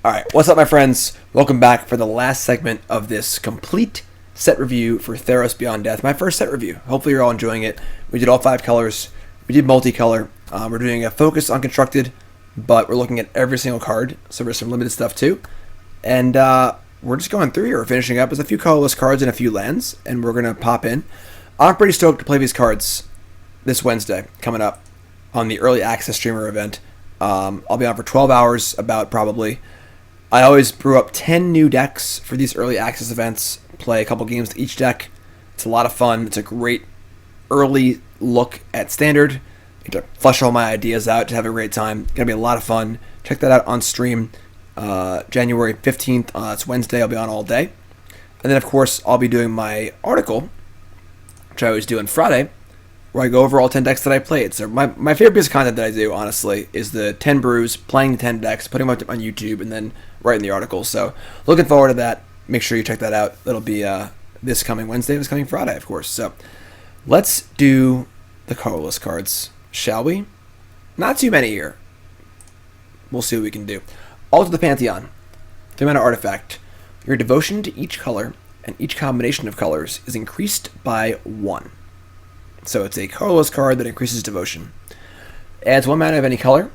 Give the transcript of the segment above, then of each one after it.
Alright, what's up my friends? Welcome back for the last segment of this complete set review for Theros Beyond Death. My first set review. Hopefully you're all enjoying it. We did all 5 colors. We did multicolor. We're doing a focus on constructed, but we're looking at every single card, so there's some limited stuff too. And we're just going through here. We're finishing up with a few colorless cards and a few lands, and we're going to pop in. I'm pretty stoked to play these cards this Wednesday, coming up on the early access streamer event. I'll be on for 12 hours about probably. I always brew up 10 new decks for these early access events, play a couple games to each deck. It's a lot of fun. It's a great early look at Standard. I get to flesh all my ideas out to have a great time. It's going to be a lot of fun. Check that out on stream January 15th. It's Wednesday. I'll be on all day. And then, of course, I'll be doing my article, which I always do on Friday, where I go over all 10 decks that I played. So my favorite piece of content that I do, honestly, is the 10 brews, playing the 10 decks, putting them up on YouTube, and then writing the article. So looking forward to that. Make sure you check that out. That'll be this coming Wednesday, this coming Friday, of course. So let's do the colorless cards, shall we? Not too many here. We'll see what we can do. Alter the Pantheon. 3-mana artifact. Your devotion to each color and each combination of colors is increased by 1. So it's a colorless card that increases devotion. Adds 1 mana of any color.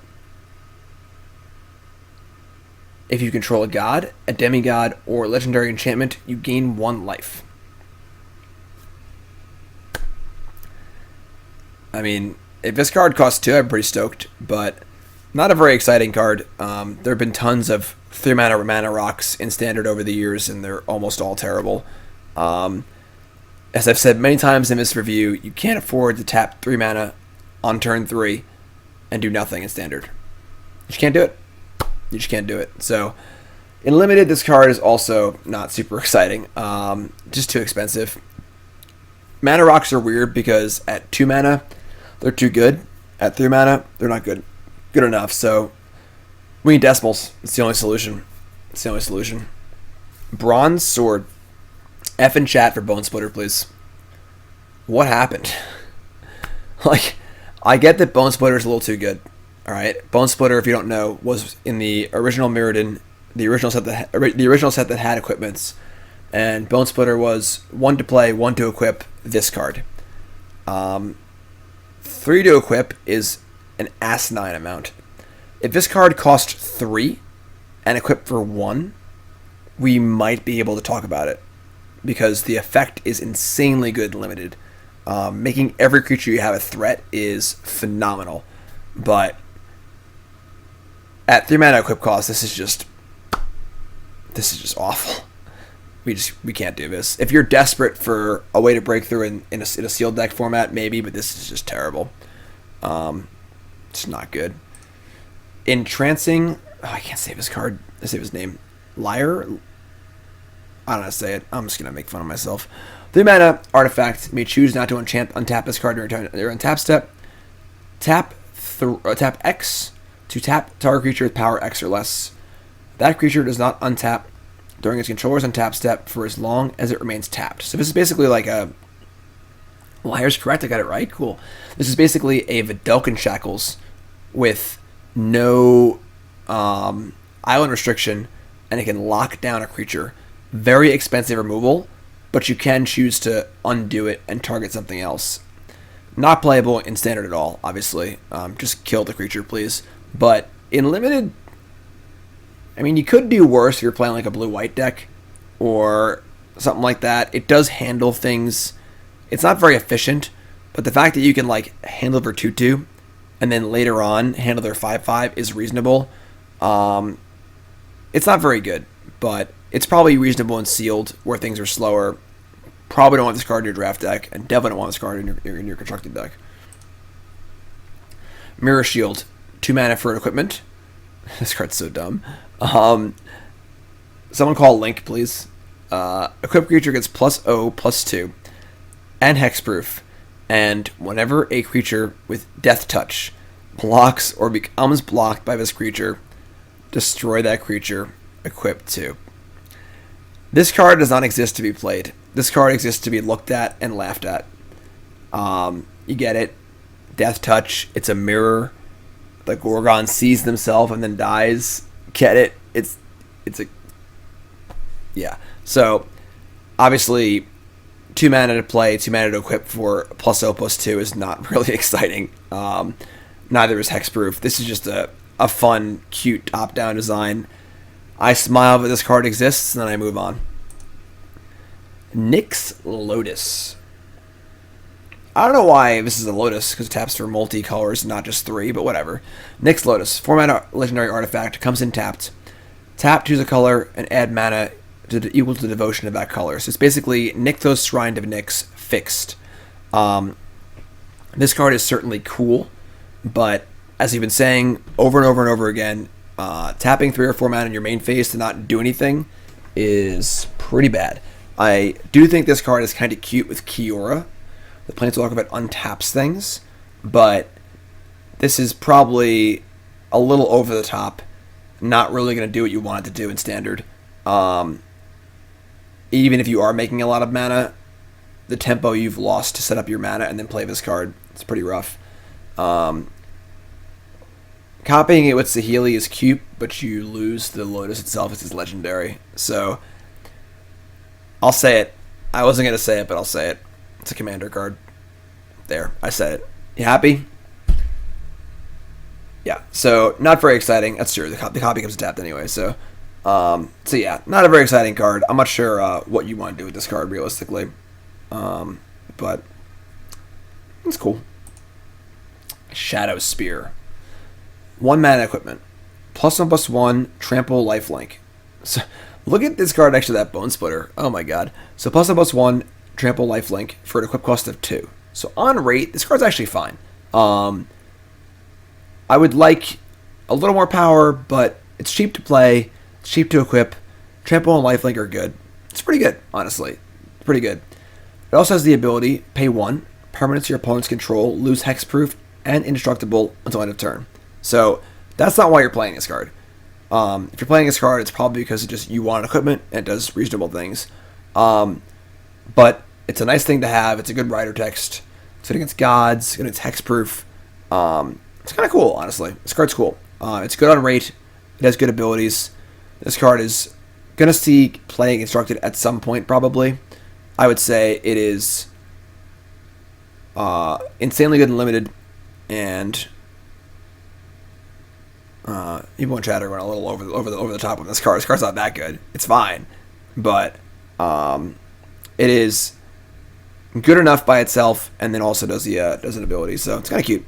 If you control a god, a demigod, or legendary enchantment, you gain 1 life. I mean, if this card costs 2, I'm pretty stoked, but not a very exciting card. There have been tons of 3-mana rocks in Standard over the years, and they're almost all terrible. As I've said many times in this review, you can't afford to tap 3 mana on turn 3 and do nothing in Standard. You just can't do it. You just can't do it. So, in Limited, this card is also not super exciting. Just too expensive. Mana rocks are weird because at 2 mana, they're too good. At 3 mana, they're not good enough. So, we need decimals. It's the only solution. It's the only solution. Bronze Sword. F in chat for Bone Splitter, please. What happened? Like, I get that Bone Splitter is a little too good. All right, Bone Splitter, if you don't know, was in the original Mirrodin, the original set that had equipments, and Bone Splitter was 1 to play, 1 to equip this card. 3 to equip is an asinine amount. If this card cost 3 and equip for 1, we might be able to talk about it, because the effect is insanely good and limited. Making every creature you have a threat is phenomenal, but at 3 mana equip cost, this is just awful. We can't do this. If you're desperate for a way to break through in a sealed deck format, maybe, but this is just terrible. It's not good. Entrancing. Oh, I can't save his card. I save his name. Liar. I don't know how to say it. I'm just gonna make fun of myself. 3 mana artifact. You may choose not to untap this card during your untap step. Tap X to tap target creature with power X or less. That creature does not untap during its controller's untap step for as long as it remains tapped. So this is basically like a... Liar's correct, I got it right? Cool. This is basically a Vidalcan Shackles with no island restriction, and it can lock down a creature. Very expensive removal, but you can choose to undo it and target something else. Not playable in Standard at all, obviously. Just kill the creature, please. But in Limited, I mean, you could do worse if you're playing like a blue-white deck or something like that. It does handle things. It's not very efficient, but the fact that you can like handle their 2/2 and then later on handle their 5/5 is reasonable. It's not very good, but it's probably reasonable and sealed where things are slower. Probably don't want this card in your draft deck, and definitely don't want this card in your constructed deck. Mirror Shield. 2 mana for an equipment. This card's so dumb. Someone call Link, please. Equipped creature gets +0/+2 and hexproof. And whenever a creature with Death Touch blocks or becomes blocked by this creature, destroy that creature equipped to. This card does not exist to be played. This card exists to be looked at and laughed at. You get it. Death Touch. It's a mirror. The Gorgon sees themselves and then dies. Get it? It's a yeah. So obviously, 2 mana to play, 2 mana to equip for +0/+2 is not really exciting. Neither is hexproof. This is just a fun, cute top-down design. I smile that this card exists, and then I move on. Nyx Lotus. I don't know why this is a Lotus, because it taps for multi-colors, not just 3, but whatever. Nyx Lotus, 4-mana legendary artifact, comes in tapped. Tap, choose a color, and add mana equal to the devotion of that color. So it's basically Nykthos Shrine of Nyx fixed. This card is certainly cool, but as you've been saying over and over and over again, tapping 3 or 4 mana in your main phase to not do anything is pretty bad. I do think this card is kind of cute with Kiora. The Planeswalker that untaps things, but this is probably a little over the top. Not really going to do what you want it to do in Standard. Even if you are making a lot of mana, the tempo you've lost to set up your mana and then play this card, it's pretty rough. Copying it with Saheeli is cute, but you lose the Lotus itself. It's legendary. So, I'll say it. I wasn't going to say it, but I'll say it. It's a commander card. There, I said it. You happy? Yeah, so not very exciting. That's true. The copy comes tapped anyway, so yeah, not a very exciting card. I'm not sure what you want to do with this card realistically, but it's cool. Shadow Spear, 1-mana equipment, +1/+1, trample, lifelink. So look at this card next to that Bone Splitter. Oh my god. So +1/+1, trample, lifelink for an equip cost of 2. So on rate, this card's actually fine. I would like a little more power, but it's cheap to play, it's cheap to equip. Trample and lifelink are good. It's pretty good, honestly. Pretty good. It also has the ability, pay 1, permanents your opponent's control, lose hexproof, and indestructible until end of turn. So that's not why you're playing this card. If you're playing this card, it's probably because you want equipment and it does reasonable things. But it's a nice thing to have. It's a good rider text. It's good against gods, good against hexproof. It's kind of cool, honestly. This card's cool. It's good on rate. It has good abilities. This card is going to see playing constructed at some point, probably. I would say it is insanely good and limited, and people in chat are going a little over the top with this card. This card's not that good. It's fine, but it is good enough by itself, and then also does an ability. So it's kind of cute.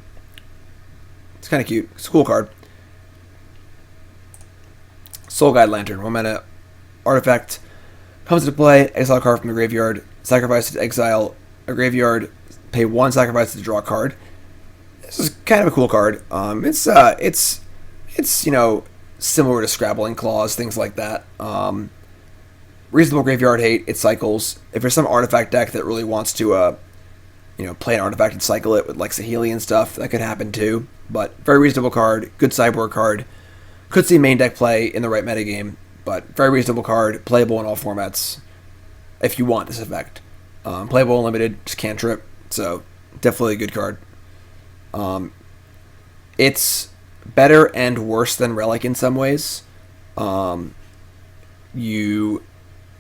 It's kind of cute. It's a cool card. Soul Guide Lantern, 1-mana artifact, comes into play. Exile a card from the graveyard. Sacrifice to exile a graveyard. Pay 1 sacrifice to draw a card. This is kind of a cool card. It's similar to Scrabbling Claws, things like that. Reasonable graveyard hate. It cycles. If there's some artifact deck that really wants to play an artifact and cycle it with like Saheeli and stuff, that could happen too. But very reasonable card, good sideboard card. Could see main deck play in the right metagame, but very reasonable card, playable in all formats if you want this effect. Playable and limited, just cantrip, so definitely a good card. It's better and worse than Relic in some ways. You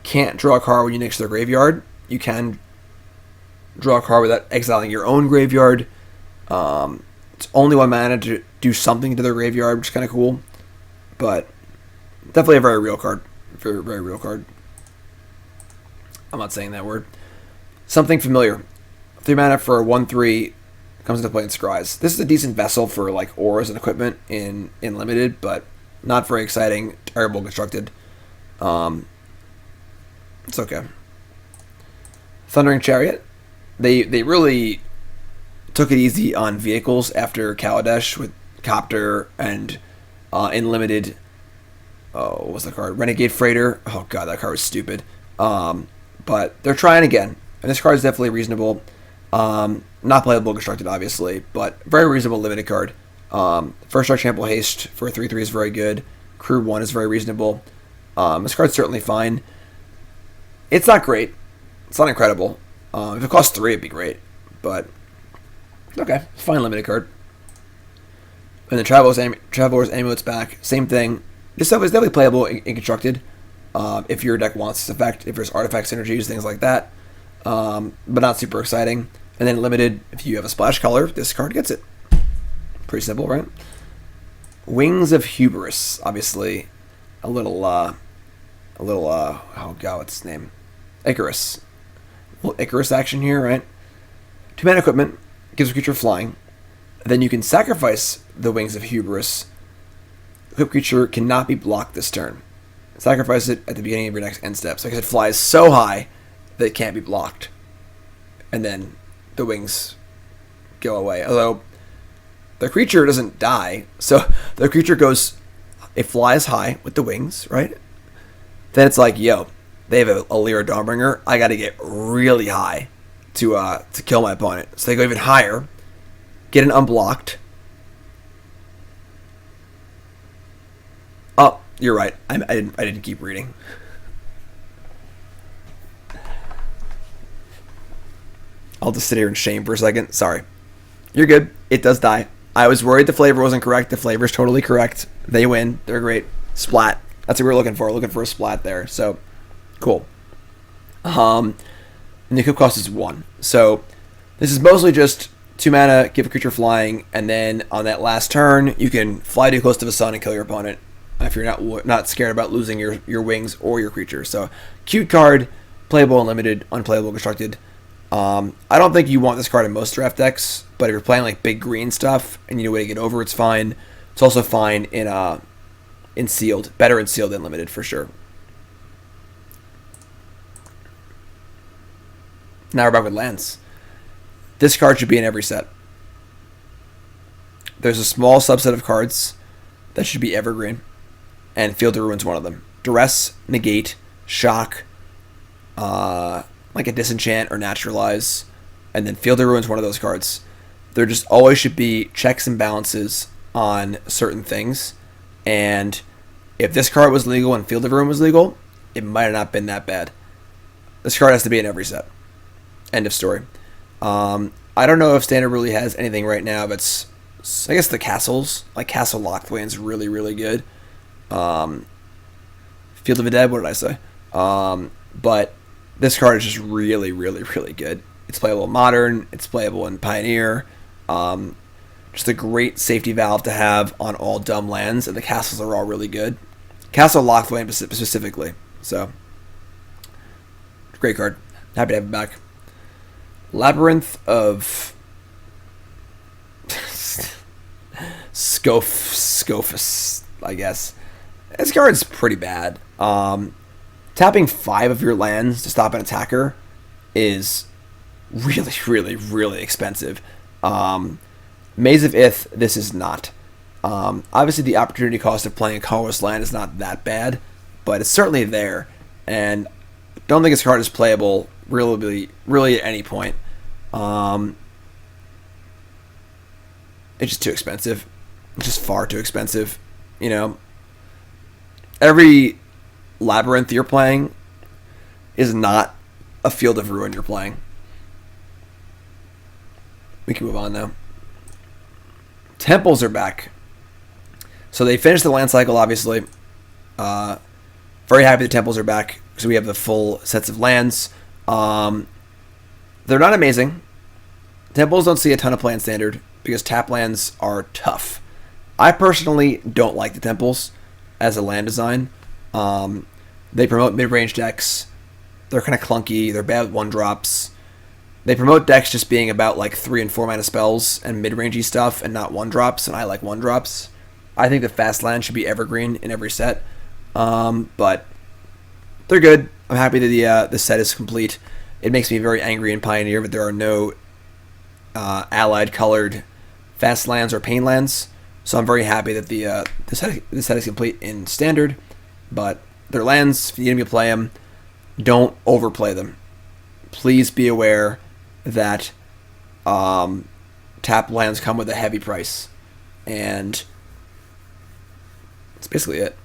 can't draw a card when you nix their graveyard. You can draw a card without exiling your own graveyard. It's only 1 mana to do something to their graveyard, which is kind of cool. But definitely a very real card. Very, very real card. I'm not saying that word. Something familiar. 3 mana for a 1/3 comes into play in Scries. This is a decent vessel for like auras and equipment in limited, but not very exciting. Terrible constructed. It's okay. Thundering Chariot. They really took it easy on vehicles after Kaladesh with Copter and in limited. Oh, what was the card? Renegade Freighter. Oh god, that card was stupid. But they're trying again, and this card is definitely reasonable. Not playable constructed, obviously, but very reasonable limited card. First Strike Trample Haste for 3/3 is very good. Crew 1 is very reasonable. This card's certainly fine. It's not great. It's not incredible. If it costs 3, it'd be great. But okay, fine limited card. And the Traveler's Amulet's back. Same thing. This stuff is definitely playable in constructed. If your deck wants this effect, if there's artifact synergies, things like that. But not super exciting. And then limited, if you have a splash color, this card gets it. Pretty simple, right? Wings of Hubris, obviously a little, oh god, what's his name? Icarus. A little Icarus action here, right? 2-mana equipment, gives a creature flying. Then you can sacrifice the Wings of Hubris. Equipped creature cannot be blocked this turn. Sacrifice it at the beginning of your next end step. So it flies so high that it can't be blocked. And then the wings go away. Although the creature doesn't die, so the creature goes, it flies high with the wings, right? Then it's like, yo, they have a Lyra Dawnbringer. I got to get really high to kill my opponent. So they go even higher, get an unblocked. Oh, you're right. I didn't keep reading. I'll just sit here in shame for a second. Sorry. You're good. It does die. I was worried the flavor wasn't correct. The flavor's totally correct. They win. They're great. Splat. That's what we were looking for. We're looking for a splat there. So, cool. And the equip cost is 1. So, this is mostly just 2 mana, give a creature flying, and then on that last turn, you can fly too close to the sun and kill your opponent if you're not scared about losing your wings or your creature. So, cute card, playable unlimited, unplayable constructed. I don't think you want this card in most draft decks, but if you're playing like big green stuff and you know a way to get over, it's fine. It's also fine in sealed, better in sealed than limited for sure. Now we're back with lands. This card should be in every set. There's a small subset of cards that should be evergreen, and Field of Ruin's one of them. Duress, Negate, Shock, like a Disenchant or Naturalize, and then Field of Ruin's one of those cards. There just always should be checks and balances on certain things, and if this card was legal and Field of Ruin was legal, it might have not been that bad. This card has to be in every set. End of story. I don't know if Standard really has anything right now that's, I guess the castles, like Castle Locthwain's really, really good. Field of the Dead, what did I say? But this card is just really, really, really good. It's playable in Modern, it's playable in Pioneer. Just a great safety valve to have on all dumb lands, and the castles are all really good. Castle Locthwain specifically. So, great card. Happy to have it back. Labyrinth of Scophus, I guess. This card's pretty bad. Tapping 5 of your lands to stop an attacker is really, really, really expensive. Maze of Ith, this is not. Obviously, the opportunity cost of playing a colorless land is not that bad, but it's certainly there. And don't think this card is playable really at any point. It's just too expensive. It's just far too expensive. You know, every Labyrinth you're playing is not a Field of Ruin you're playing. We can move on now. Temples are back. So they finished the land cycle, obviously. Very happy the Temples are back because we have the full sets of lands. They're not amazing. Temples don't see a ton of play in Standard because tap lands are tough. I personally don't like the Temples as a land design. They promote mid-range decks. They're kind of clunky. They're bad with 1-drops. They promote decks just being about like 3 and 4 mana spells and mid-rangey stuff and not 1-drops, and I like 1-drops. I think the fast land should be evergreen in every set. But they're good. I'm happy that the set is complete. It makes me very angry in Pioneer, but there are no allied colored fast lands or pain lands. So I'm very happy that the set is complete in Standard. But they're lands. If you need to play them, don't overplay them. Please be aware that tap lands come with a heavy price, and that's basically it.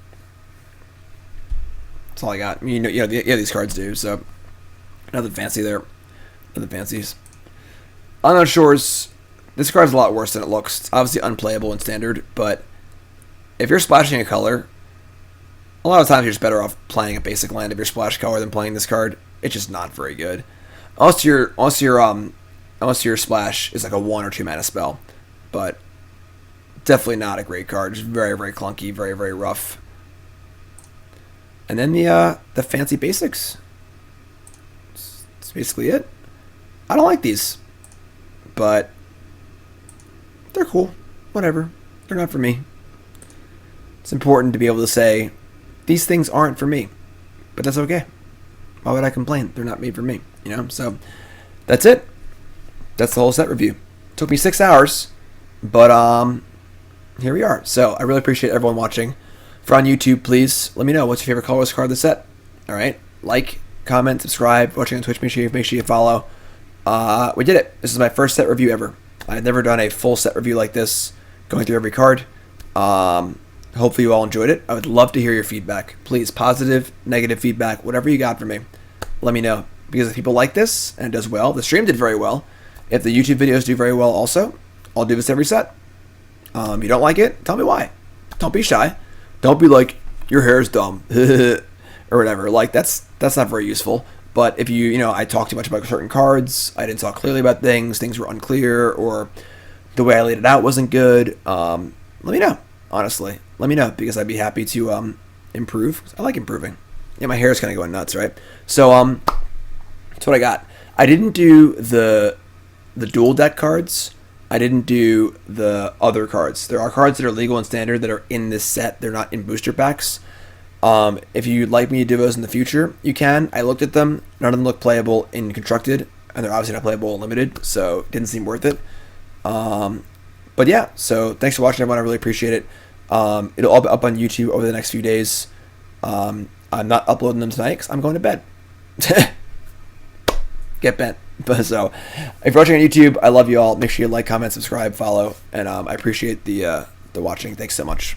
That's all I got. I mean, these cards do, so nothing fancy there. Nothing fancies. Unknown Shores, this card's a lot worse than it looks. It's obviously unplayable in Standard, but if you're splashing a color A lot of times you're just better off playing a basic land of your splash color than playing this card. It's just not very good. Unless your splash is like a 1 or 2 mana spell. But definitely not a great card. Just very, very clunky, very, very rough. And then the fancy basics. That's basically it. I don't like these. But they're cool. Whatever. They're not for me. It's important to be able to say, these things aren't for me. But that's okay. Why would I complain? They're not made for me. You know? So, that's it. That's the whole set review. Took me 6 hours. But, here we are. So, I really appreciate everyone watching. If you're on YouTube, please let me know what's your favorite colorless card of the set. Alright? Like, comment, subscribe. Watching on Twitch, make sure you follow. We did it. This is my first set review ever. I've never done a full set review like this, going through every card. Hopefully you all enjoyed it. I would love to hear your feedback. Please, positive, negative feedback, whatever you got for me, let me know. Because if people like this, and it does well, the stream did very well. If the YouTube videos do very well also, I'll do this every set. If you don't like it, tell me why. Don't be shy. Don't be like, your hair is dumb, or whatever. Like, that's not very useful. But if I talk too much about certain cards, I didn't talk clearly about things were unclear, or the way I laid it out wasn't good, let me know, honestly. Let me know, because I'd be happy to improve. I like improving. Yeah, my hair is kind of going nuts, right? So, that's what I got. I didn't do the dual deck cards. I didn't do the other cards. There are cards that are legal and standard that are in this set. They're not in booster packs. If you'd like me to do those in the future, you can. I looked at them. None of them look playable in Constructed, and they're obviously not playable in Limited, so it didn't seem worth it. But yeah, so thanks for watching, everyone. I really appreciate it. It'll all be up on YouTube over the next few days. I'm not uploading them tonight because I'm going to bed. Get bent. But so, if you're watching on YouTube, I love you all. Make sure you like, comment, subscribe, follow, and I appreciate the watching. Thanks so much.